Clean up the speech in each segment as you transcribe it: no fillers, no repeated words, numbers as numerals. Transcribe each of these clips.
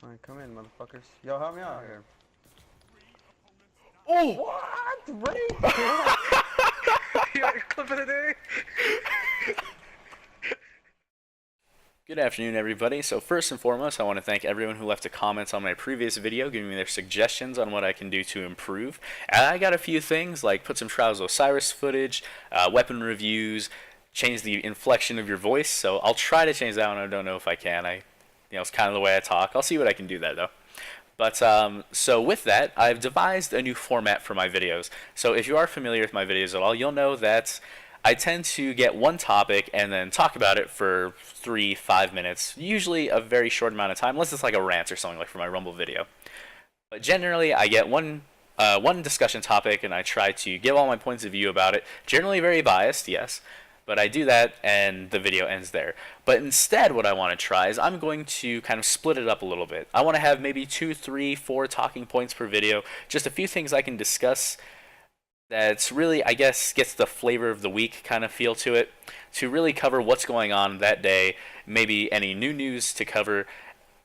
Alright, come in, motherfuckers. Yo, help me out here. Oh! What? Ray? You got your clip of the day? Good afternoon, everybody. So first and foremost, I want to thank everyone who left a comment on my previous video, giving me their suggestions on what I can do to improve. And I got a few things, like put some Trials of Osiris footage, weapon reviews, change the inflection of your voice. So I'll try to change that one. I don't know if I can. It's kind of the way I talk. I'll see what I can do there, though. But so with that, I've devised a new format for my videos. So if you are familiar with my videos at all, you'll know that I tend to get one topic and then talk about it for 3-5 minutes, usually a very short amount of time, unless it's like a rant or something like for my Rumble video. But generally, I get one discussion topic and I try to give all my points of view about it. Generally very biased, yes, but I do that and the video ends there. But instead, what I want to try is I'm going to kind of split it up a little bit. I want to have maybe 2, 3, 4 talking points per video, just a few things I can discuss that's really, I guess, gets the flavor of the week kind of feel to it, to really cover what's going on that day, maybe any new news to cover,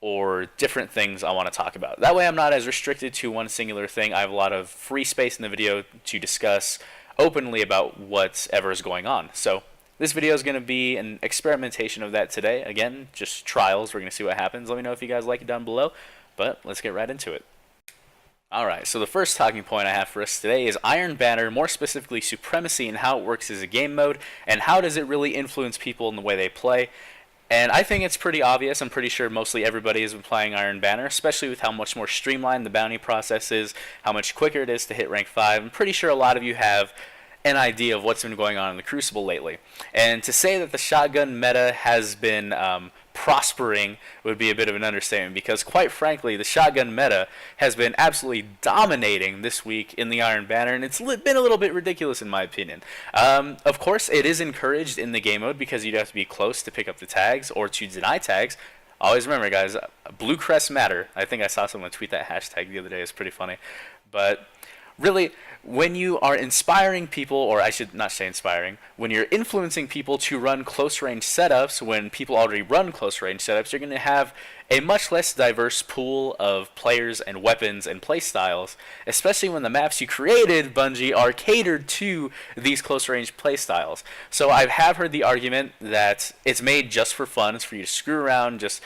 or different things I want to talk about. That way I'm not as restricted to one singular thing. I have a lot of free space in the video to discuss openly about whatever is going on. So this video is going to be an experimentation of that today. Again, just trials. We're going to see what happens. Let me know if you guys like it down below, but let's get right into it. Alright, so the first talking point I have for us today is Iron Banner, more specifically Supremacy and how it works as a game mode, and how does it really influence people in the way they play. And I think it's pretty obvious. I'm pretty sure mostly everybody has been playing Iron Banner, especially with how much more streamlined the bounty process is, how much quicker it is to hit rank 5. I'm pretty sure a lot of you have an idea of what's been going on in the Crucible lately. And to say that the shotgun meta has been prospering would be a bit of an understatement, because quite frankly the shotgun meta has been absolutely dominating this week in the Iron Banner, and it's been a little bit ridiculous in my opinion. Of course it is encouraged in the game mode because you'd have to be close to pick up the tags or to deny tags. Always remember, guys, blue crests matter. I think I saw someone tweet that hashtag the other day. It's pretty funny. But really, when you are inspiring people, or I should not say inspiring, when you're influencing people to run close range setups, when people already run close range setups, you're going to have a much less diverse pool of players and weapons and playstyles, especially when the maps you created, Bungie, are catered to these close range playstyles. So I have heard the argument that it's made just for fun, it's for you to screw around, just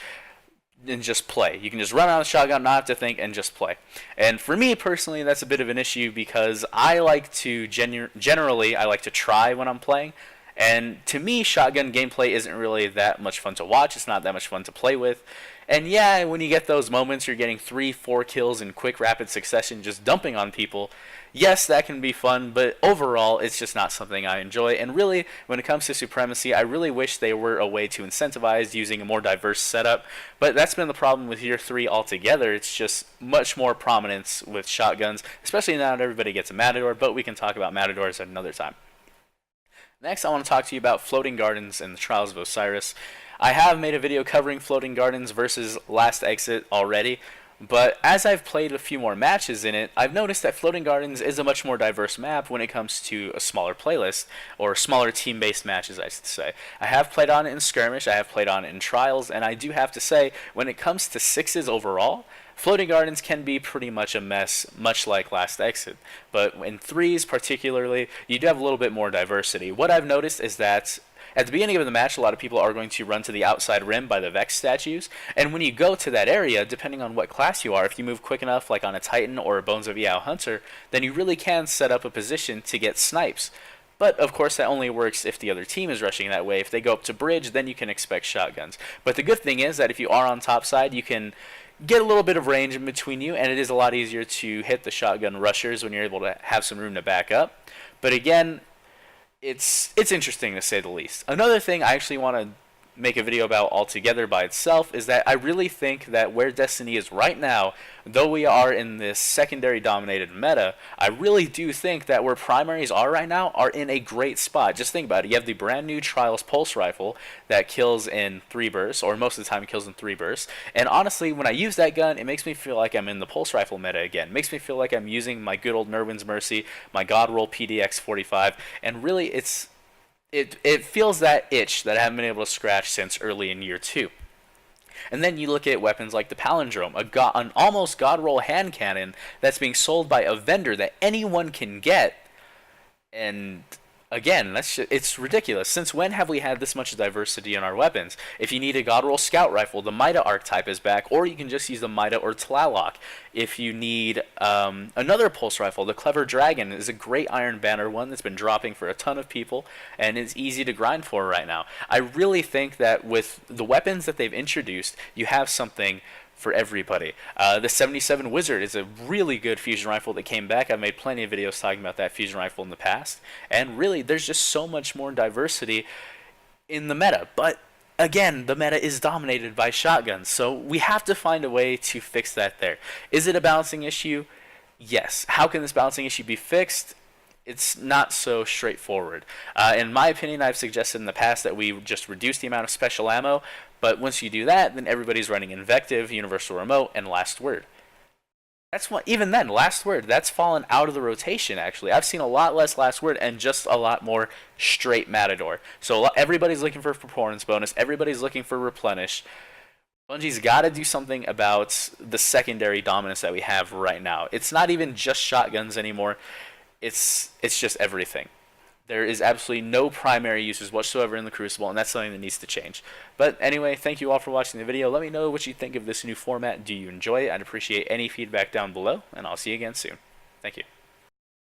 play. You can just run out of the shotgun, not have to think, and just play. And for me personally, that's a bit of an issue because I like to generally I like to try when I'm playing. And to me, shotgun gameplay isn't really that much fun to watch. It's not that much fun to play with. And yeah, when you get those moments, you're getting 3-4 kills in quick, rapid succession, just dumping on people. Yes, that can be fun, but overall, it's just not something I enjoy. And really, when it comes to Supremacy, I really wish they were a way to incentivize using a more diverse setup. But that's been the problem with Year 3 altogether. It's just much more prominence with shotguns, especially now that everybody gets a Matador, but we can talk about Matadors at another time. Next, I want to talk to you about Floating Gardens and the Trials of Osiris. I have made a video covering Floating Gardens versus Last Exit already, but as I've played a few more matches in it, I've noticed that Floating Gardens is a much more diverse map when it comes to a smaller playlist, or smaller team-based matches, I should say. I have played on it in Skirmish, I have played on it in Trials, and I do have to say, when it comes to 6s overall, Floating Gardens can be pretty much a mess, much like Last Exit. But in 3s particularly, you do have a little bit more diversity. What I've noticed is that at the beginning of the match, a lot of people are going to run to the outside rim by the Vex statues, and when you go to that area, depending on what class you are, if you move quick enough, like on a Titan or a Bones of Iao Hunter, then you really can set up a position to get snipes. But, of course, that only works if the other team is rushing that way. If they go up to bridge, then you can expect shotguns. But the good thing is that if you are on top side, you can get a little bit of range in between you, and it is a lot easier to hit the shotgun rushers when you're able to have some room to back up. But again, it's interesting to say the least. Another thing I actually want to make a video about altogether by itself is that I really think that where Destiny is right now, though we are in this secondary dominated meta, I really do think that where primaries are right now are in a great spot. Just think about it. You have the brand new Trials Pulse Rifle that kills in 3 bursts, or most of the time it kills in 3 bursts. And honestly, when I use that gun, it makes me feel like I'm in the Pulse Rifle meta again. It makes me feel like I'm using my good old Nerwin's Mercy, my God Roll PDX 45, and really it feels that itch that I haven't been able to scratch since early in Year 2. And then you look at weapons like the Palindrome, an almost God roll hand cannon that's being sold by a vendor that anyone can get. And again, it's ridiculous. Since when have we had this much diversity in our weapons? If you need a God roll scout rifle, the Mida archetype is back, or you can just use the Mida or Tlaloc. If you need another pulse rifle, the Clever Dragon is a great Iron Banner one that's been dropping for a ton of people, and is easy to grind for right now. I really think that with the weapons that they've introduced, you have something for everybody. The 77 Wizard is a really good fusion rifle that came back. I've made plenty of videos talking about that fusion rifle in the past, and really there's just so much more diversity in the meta. But again, the meta is dominated by shotguns, so we have to find a way to fix that there. Is it a balancing issue? Yes. How can this balancing issue be fixed? It's not so straightforward. In my opinion, I've suggested in the past that we just reduce the amount of special ammo, but once you do that, then everybody's running Invective, Universal Remote, and Last Word. That's what, even then, Last Word, that's fallen out of the rotation, actually. I've seen a lot less Last Word and just a lot more straight Matador. So everybody's looking for performance bonus, everybody's looking for replenish. Bungie's got to do something about the secondary dominance that we have right now. It's not even just shotguns anymore. It's just everything. There is absolutely no primary uses whatsoever in the Crucible, and that's something that needs to change. But anyway, thank you all for watching the video. Let me know what you think of this new format. Do you enjoy it? I'd appreciate any feedback down below, and I'll see you again soon. Thank you.